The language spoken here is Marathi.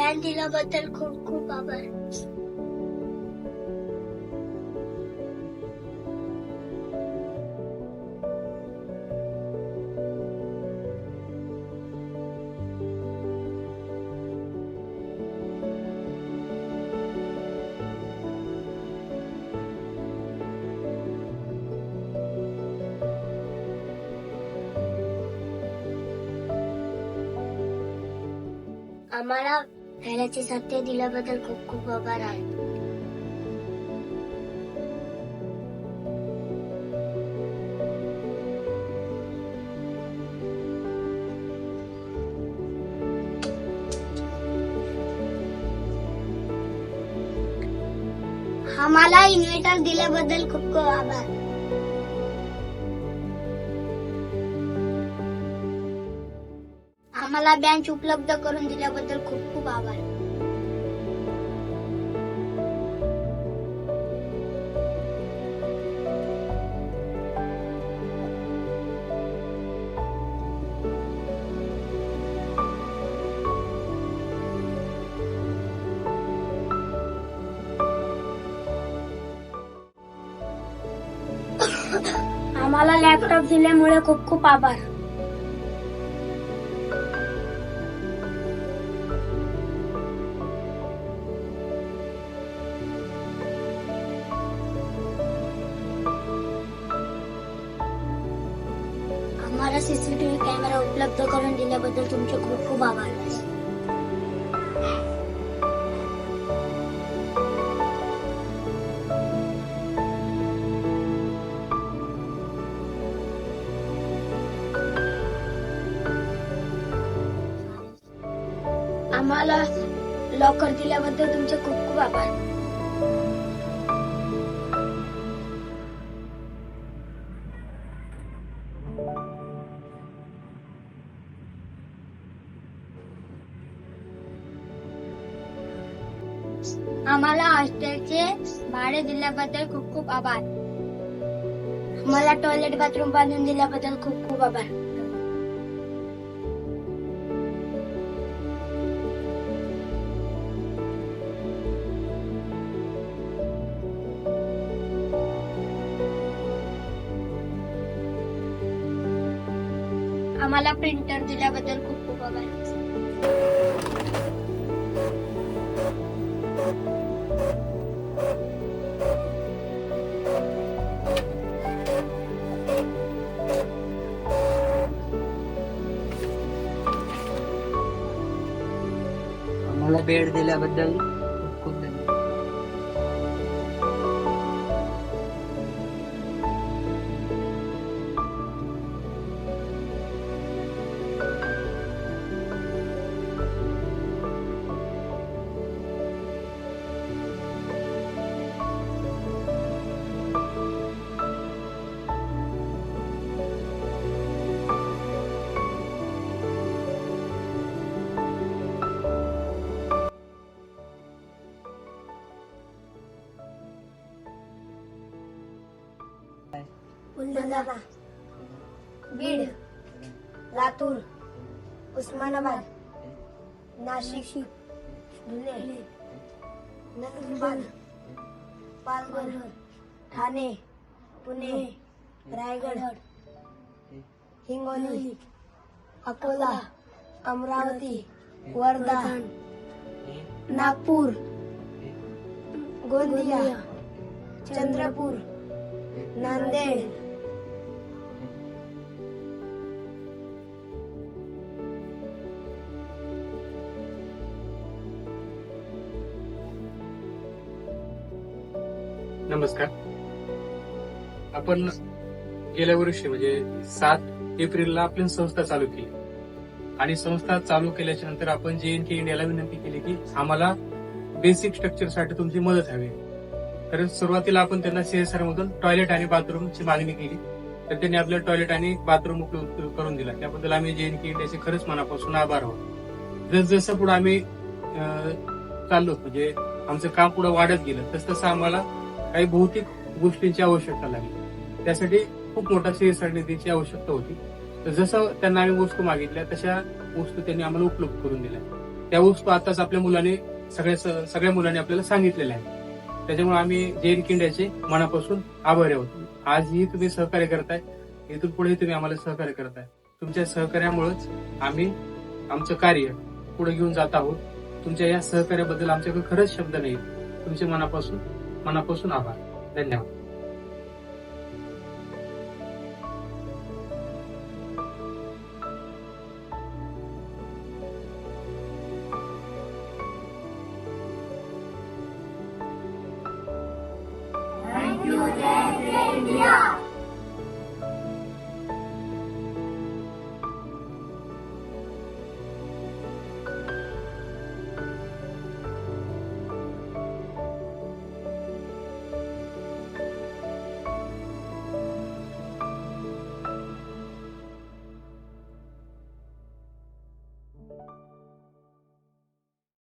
फॅन दिल्याबद्दल खूप खूप आभार. आम्हाला फॅनाची सत्य दिल्याबद्दल खूप खूप आभार आहे. आम्हाला इन्व्हर्टर दिल्याबद्दल खूप खूप आभार. आम्हाला बेंच उपलब्ध करून दिल्याबद्दल खूप खूप आभार. आम्हाला लॅपटॉप दिल्यामुळे खूप खूप आभार. आम्हाला सीसीटीव्ही कॅमेरा उपलब्ध करून दिल्याबद्दल तुमचे खूप खूप आभार. आम्हाला लॉकर दिल्याबद्दल तुमचे खूप खूप आभार. आम्हाला हॉस्टेलचे भाडे दिल्याबद्दल खूप खूप आभार. मला टॉयलेट बाथरूम बांधून दिल्याबद्दल खूप खूप आभार. आम्हाला प्रिंटर दिल्याबद्दल खूप खूप आभार. आम्हाला बेड दिल्याबद्दल खूप खूप धन्यवाद. बुलढाणा, बीड, लातूर, उस्मानाबाद, नाशिक, धुळे, नंदुरबार, पालघर, ठाणे, पुणे, रायगड, हिंगोली, अकोला, अमरावती, वर्धा, नागपूर, गोंदिया, चंद्रपूर, नांदेड, नमस्कार. आपण गेल्या वर्षी म्हणजे 7 एप्रिलला आपली संस्था चालू केली आणि संस्था चालू केल्याच्या नंतर आपण JNK इंडियाला विनंती केली की आम्हाला बेसिक स्ट्रक्चरसाठी तुमची मदत हवी. तर सुरुवातीला आपण त्यांना CSR मधून टॉयलेट आणि बाथरूमची मागणी केली, तर त्यांनी आपल्याला टॉयलेट आणि बाथरूम उपलब्ध करून दिला. त्याबद्दल आम्ही JNK इंडियाचे खरंच मनापासून आभार आहोत. जसजसं पुढे आम्ही चाललो म्हणजे आमचं काम पुढे वाढत गेलं तसतसं आम्हाला काही भौतिक गोष्टींची आवश्यकता लागली. त्यासाठी खूप मोठा CSR निधीची आवश्यकता होती. तर जसं त्यांना आम्ही वस्तू मागितल्या तशा वस्तू त्यांनी आम्हाला उपलब्ध करून दिल्या. त्या वस्तू आताच आपल्या मुलाने सगळ्या मुलांनी आपल्याला सांगितलेल्या आहे. त्याच्यामुळे आम्ही JNK इंडियाचे मनापासून आभारी आहोत. आजही तुम्ही सहकार्य करताय, इथून पुढे तुम्ही आम्हाला सहकार्य करताय. तुमच्या सहकार्यामुळेच आम्ही आमचं कार्य पुढे घेऊन जात आहोत. तुमच्या या सहकार्याबद्दल आमच्याकडे खरंच शब्द नाही. तुमचे मनापासून आभार. धन्यवाद.